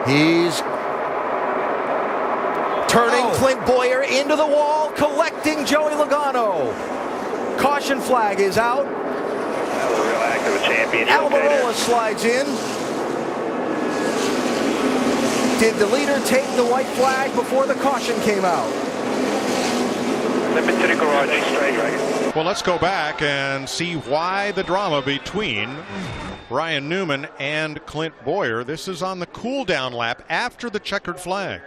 He's turning Clint Boyer into the wall, collecting Joey Logano. Caution flag is out. That was a real act of a champion. Almirola slides in. Did the leader take the white flag before the caution came out? Slip into the garage, straight right. Well, let's go back and see why the drama between Ryan Newman and Clint Boyer. This is on the cool-down lap after the checkered flag.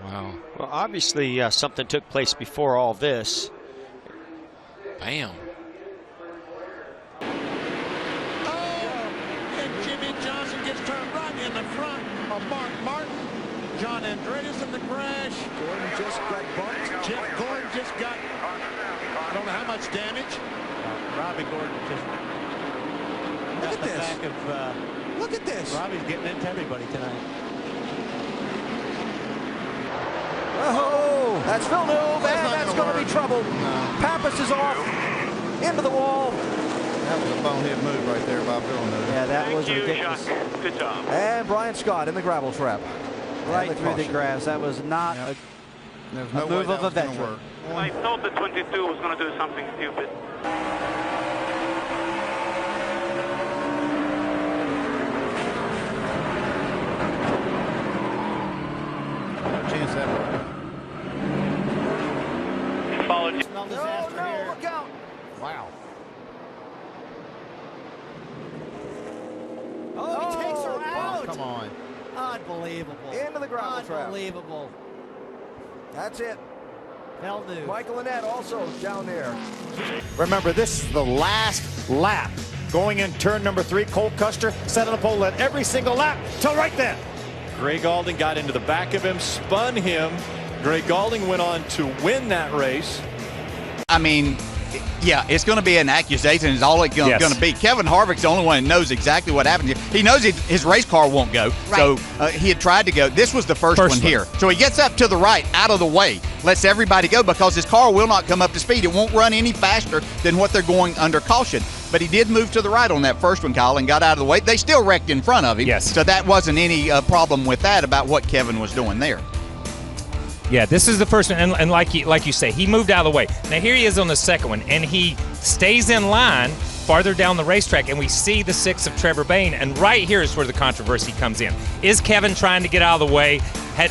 Wow. Well, obviously something took place before all this. Bam. And Jimmy Johnson gets turned right in the front of Mark Martin. John Andreas in the crash. Gordon just got bumped. Jeff Gordon just got, I don't know how much damage. Robbie Gordon just got the back of, look at this. Robbie's getting into everybody tonight. Oh, that's Villeneuve, and that's going to be trouble. Pappas is off into the wall. That was a bonehead move right there by Villeneuve. Yeah, that was ridiculous. Good job. And Brian Scott in the gravel trap. Right through the grass. That was not a move of a veteran. I thought the 22 was going to do something stupid. Chance that. Followed. No disaster here. Look out. Wow. Oh, he takes her out. Come on. Unbelievable. Into the gravel trap. Unbelievable. That's it. Villeneuve. Michael Annette also down there. Remember, this is the last lap. Going in turn number 3, Cole Custer set on the pole, led every single lap till right then. Greg Galding got into the back of him, spun him. Greg Galding went on to win that race. I mean, yeah, it's going to be an accusation is all it's going to be. Kevin Harvick's the only one who knows exactly what happened. He knows his race car won't go, so he had tried to go. This was the first one here. So he gets up to the right, out of the way, lets everybody go because his car will not come up to speed. It won't run any faster than what they're going under caution. But he did move to the right on that first one, Kyle, and got out of the way. They still wrecked in front of him. Yes. So that wasn't any problem with that about what Kevin was doing there. Yeah, this is the first one, and like you say, he moved out of the way. Now here he is on the second one, and he stays in line farther down the racetrack, and we see the 6 of Trevor Bayne, and right here is where the controversy comes in. Is Kevin trying to get out of the way?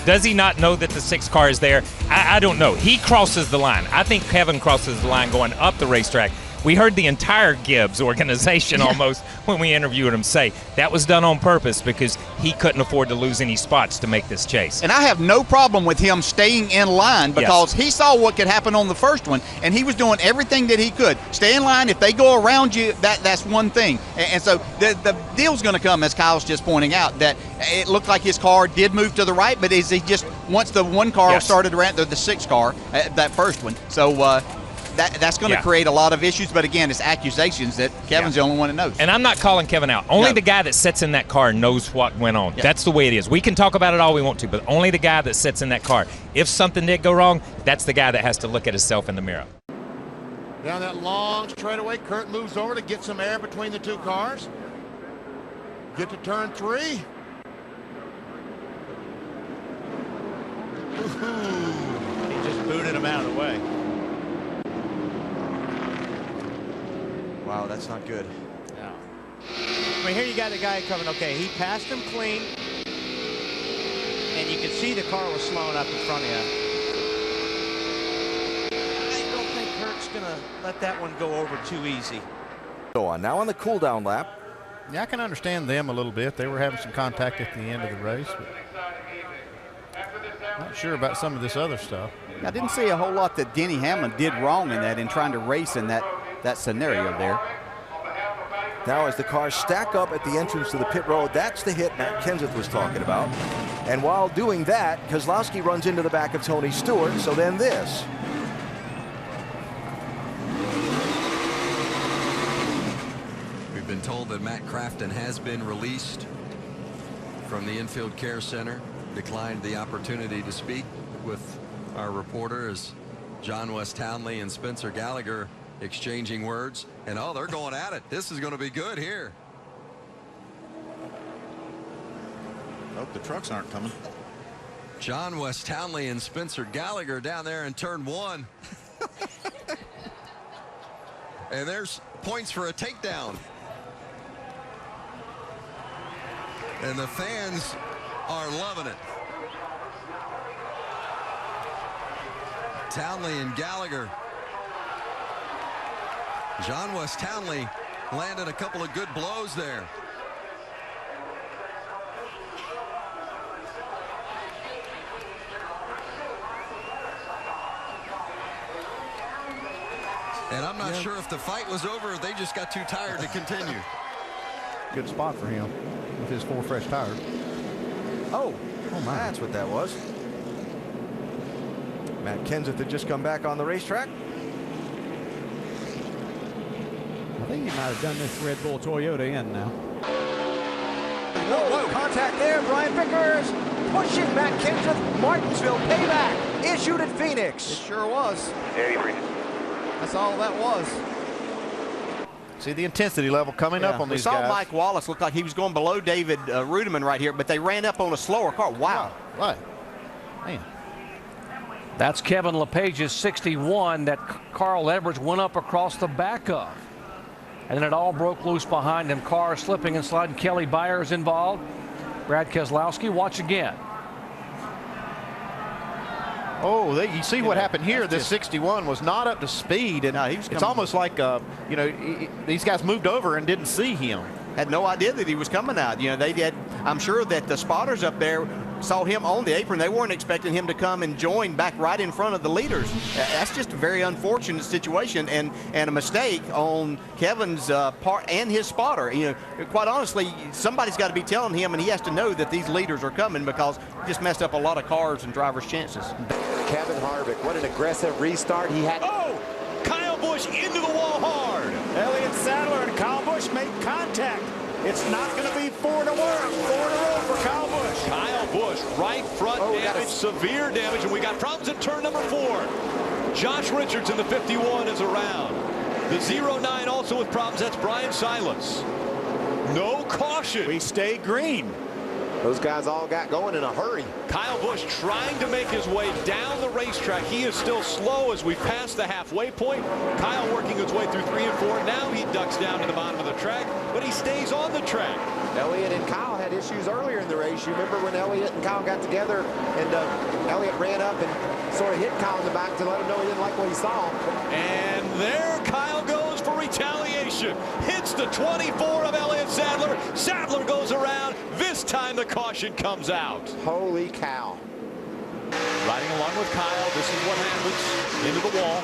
Does he not know that the 6 car is there? I don't know. He crosses the line. I think Kevin crosses the line going up the racetrack. We heard the entire Gibbs organization almost when we interviewed him say that was done on purpose because he couldn't afford to lose any spots to make this chase. And I have no problem with him staying in line because he saw what could happen on the first one, and he was doing everything that he could. Stay in line. If they go around you, that's one thing. And so the deal's going to come, as Kyle's just pointing out, that it looked like his car did move to the right, but is he just once the one car started around the 6 car, that first one. So that's going to create a lot of issues, but again, it's accusations that Kevin's the only one that knows. And I'm not calling Kevin out. Only the guy that sits in that car knows what went on. That's the way it is. We can talk about it all we want to, but only the guy that sits in that car. If something did go wrong, that's the guy that has to look at himself in the mirror. Down that long straightaway, Kurt moves over to get some air between the 2 cars. Get to turn 3. He just booted him out of the way. Wow, that's not good. No. I mean, here you got the guy coming. Okay, he passed him clean, and you can see the car was slowing up in front of you. I don't think Kurt's going to let that one go over too easy. Go on now on the cool down lap. Yeah, I can understand them a little bit. They were having some contact at the end of the race, but not sure about some of this other stuff. I didn't see a whole lot that Denny Hamlin did wrong in that in trying to race in that scenario there. Now as the cars stack up at the entrance to the pit road, that's the hit Matt Kenseth was talking about. And while doing that, Keselowski runs into the back of Tony Stewart, so then this. We've been told that Matt Crafton has been released from the infield care center. Declined the opportunity to speak with our reporter as John West Townley and Spencer Gallagher exchanging words, and they're going at it. This is going to be good here. Hope the trucks aren't coming. John West Townley and Spencer Gallagher down there in turn 1. And there's points for a takedown. And the fans are loving it. Townley and Gallagher. John West Townley landed a couple of good blows there. And I'm not sure if the fight was over or they just got too tired to continue. Good spot for him with his 4 fresh tires. Oh my. That's what that was. Matt Kenseth had just come back on the racetrack. I think he might have done this Red Bull Toyota in now. Whoa, contact there. Brian Vickers pushing Matt Kenseth. Martinsville payback issued at Phoenix. It sure was. Yeah, That's all that was. See the intensity level coming up on these guys. We saw Mike Wallace look like he was going below David Rudiman right here, but they ran up on a slower car. Wow. Right. Man. That's Kevin LePage's 61 that Carl Edwards went up across the back of. And then it all broke loose behind him. Car slipping and sliding. Kelly Byers involved. Brad Keselowski, watch again. Oh, you see what happened here. This 61 was not up to speed, and it's almost like you know, these guys moved over and didn't see him. Had no idea that he was coming out. You know, they did. I'm sure that the spotters up there saw him on the apron. They weren't expecting him to come and join back right in front of the leaders. That's just a very unfortunate situation and a mistake on Kevin's part and his spotter. You know, quite honestly, somebody's got to be telling him, and he has to know that these leaders are coming because he just messed up a lot of cars and drivers' chances. Kevin Harvick, what an aggressive restart he had. Oh, Kyle Busch into the wall hard. Elliott Sadler and Kyle Busch make contact. It's not going to be 4 in a row for Kyle Busch. Kyle Busch, right front damage, severe damage, and we got problems at turn number 4. Josh Richards in the 51 is around. The 09 also with problems. That's Brian Silas. No caution. We stay green. Those guys all got going in a hurry. Kyle Busch trying to make his way down the racetrack. He is still slow as we pass the halfway point. Kyle working his way through 3 and 4. Now he ducks down to the bottom of the track, but he stays on the track. Elliott and Kyle had issues earlier in the race. You remember when Elliott and Kyle got together and Elliott ran up and sort of hit Kyle in the back to let him know he didn't like what he saw. And there Kyle goes for retaliation. Hits the 24 of Elliott Sadler. Sadler goes around. This time the caution comes out. Holy cow. Riding along with Kyle. This is what happens. Into the wall.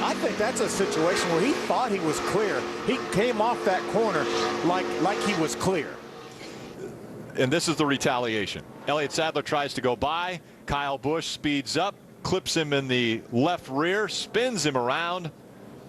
I think that's a situation where he thought he was clear. He came off that corner like he was clear. And this is the retaliation. Elliott Sadler tries to go by. Kyle Busch speeds up, clips him in the left rear, spins him around,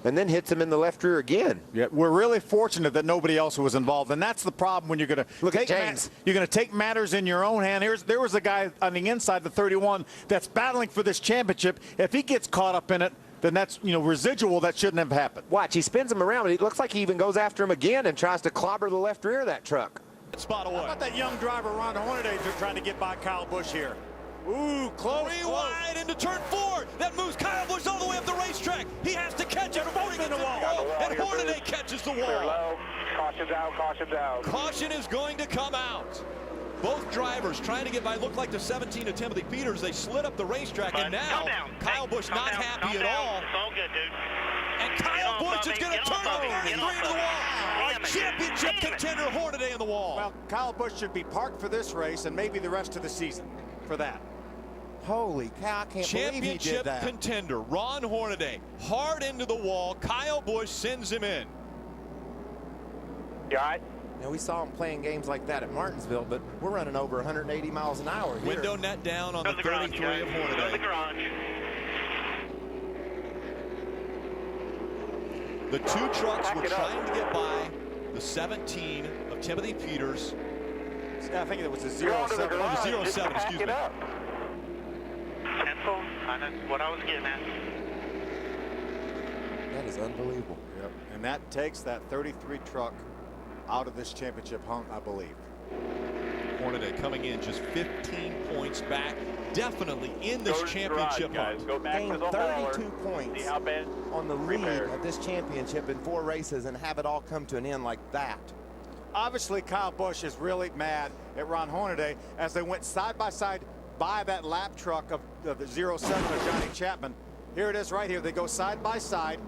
and then hits him in the left rear again. Yeah, we're really fortunate that nobody else was involved, and that's the problem when you're going to look at James. You're going to take matters in your own hand. There was a guy on the inside, the 31, that's battling for this championship. If he gets caught up in it, then that's, you know, residual that shouldn't have happened. Watch, he spins him around, but it looks like he even goes after him again and tries to clobber the left rear of that truck. Spot away. How about that young driver, Ron Hornaday, trying to get by Kyle Busch here? Ooh, close. Wide into turn 4. That moves Kyle Busch all the way up the racetrack. He has to catch it before he gets to the wall. And Hornaday catches the wall. Caution's out, caution's out. Caution is going to come out. Both drivers trying to get by. Look like the 17 of Timothy Peters. They slid up the racetrack, and now Kyle Busch not happy at all. It's all good, dude. And Kyle Busch is going to turn the 33 to the wall. Our championship contender Hornaday in the wall. Well, Kyle Busch should be parked for this race and maybe the rest of the season for that. Holy cow, I can't believe he did Championship that. contender Ron Hornaday hard into the wall. Kyle Busch sends him in. You all right? You know, we saw him playing games like that at Martinsville, but we're running over 180 miles an hour here. Window net down on the 33 of Hornaday. The garage. The 2 trucks were trying to get by the 17 of Timothy Peters. I think it was a 07. Oh, the 07, excuse me. Pencil, what I was getting at. That is unbelievable. Yep. And that takes that 33 truck out of this championship hunt, I believe. Hornaday coming in just 15 points back. Definitely in this championship hunt. Gained 32 points on the lead of this championship in 4 races and have it all come to an end like that. Obviously, Kyle Busch is really mad at Ron Hornaday as they went side by side by that lap truck of the 07 of Johnny Chapman. Here it is right here. They go side by side.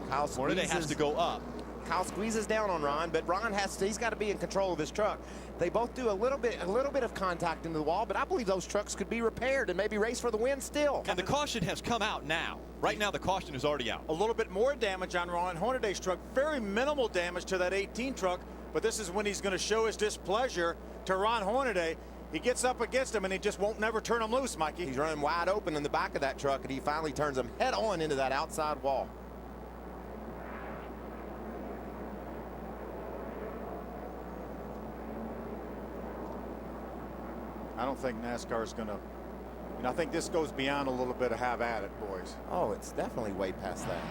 Hornaday has to go up. Kyle squeezes down on Ron, but Ron he's got to be in control of his truck. They both do a little bit of contact into the wall, but I believe those trucks could be repaired and maybe race for the win still. And the caution has come out now. Right now, the caution is already out. A little bit more damage on Ron Hornaday's truck. Very minimal damage to that 18 truck, but this is when he's going to show his displeasure to Ron Hornaday. He gets up against him, and he just won't never turn him loose, Mikey. He's running wide open in the back of that truck, and he finally turns him head on into that outside wall. I don't think NASCAR is going to, I think this goes beyond a little bit of have at it, boys. Oh, it's definitely way past that.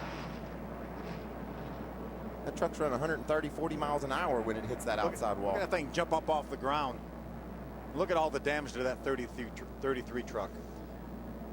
That truck's running 130, 40 miles an hour when it hits that outside wall. Look at that thing jump up off the ground. Look at all the damage to that 33 truck.